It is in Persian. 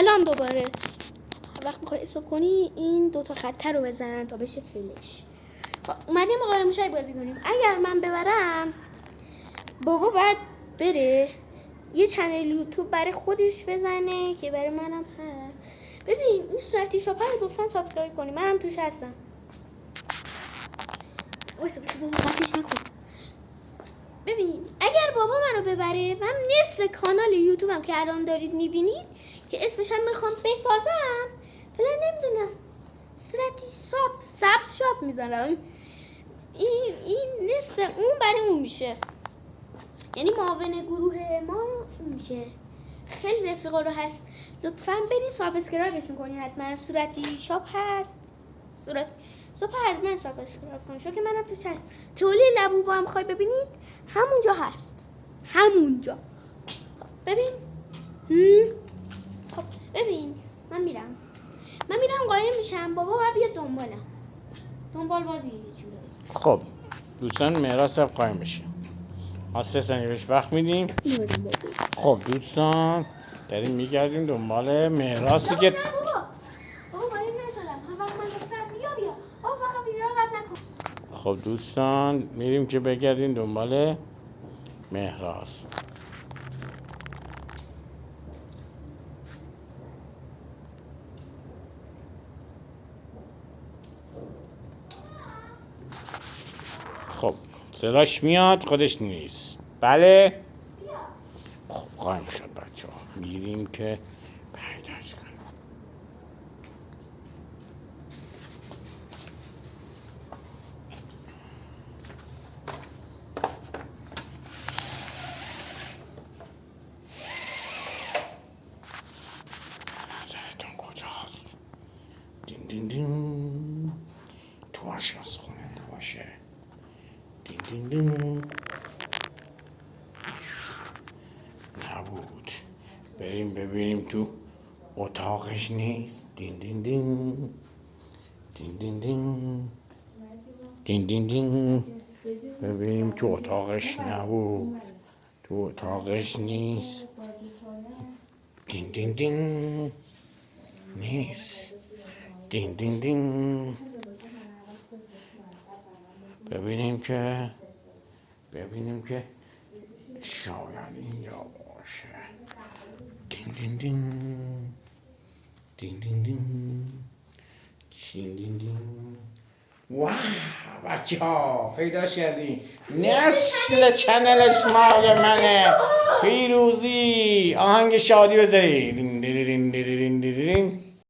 سلام دوباره. وقت میخوای حساب کنی این دوتا خطه رو بزنن تا بشه فلش. اومدیم قایم موشک بازی کنیم. اگر من ببرم بابا باید بره یه چنل یوتیوب برای خودش بزنه که برای منم هست. ببین این صورتی شاپ رو لطفا سابسکرایب کنی، منم توش هستم. وایسا بابا قطعش نکن. ببین اگر بابا منو ببره من نصف کانال یوتیوبم که الان دارید میبینید که اسمش هم میخوام بسازم فعلا نمیدونم صورتی سبز شاپ میزنم. این نصف اون برای اون میشه، یعنی معاون گروه ما اون میشه. خیلی رفیقا رو هست، لطفا برید سابسکرایبش میکنید. حتما صورتی شاپ هست، صورت حتما سابسکرایب کنید چون که منم تو تولی لبوبا هم میخوای ببینید همونجا هست، همونجا. ببین خب ببین من میرم قایم میشم. بابا باید بیاد دنبال بازی یه جورایی. خب دوستان مهراز هم قایم میشه، ما 3 ثانیه بهش وقت میدیم. خب دوستان داریم میگردیم دنبال مهرازی که بابا قایم نشدم. هم وقت من گفتم بیا بابا فقط ویدیو قطع نکن. خب دوستان میریم که بگردیم دنبال مهراز. خب صداش میاد خودش نیست. بله خب قایم شد بچه ها، میریم که پیداش کنیم. نظرتون کجاست؟ دین دین دین تو آشپزخونه نباشه. دین دین دین نبود. بریم ببینیم تو اتاقش نیست. دین دین دین دین دین دین دین دین دین ببینیم تو اتاقش نبود، تو اتاقش نیست. دین دین دین نیست. دین دین دین ببینیم که شاید اینجا باشه. دین دین دین دین دین دین دین دین دین. واو بچه ها پیداش کردی، نسل چنلش مال منه. پیروزی آهنگ شادی بذارید.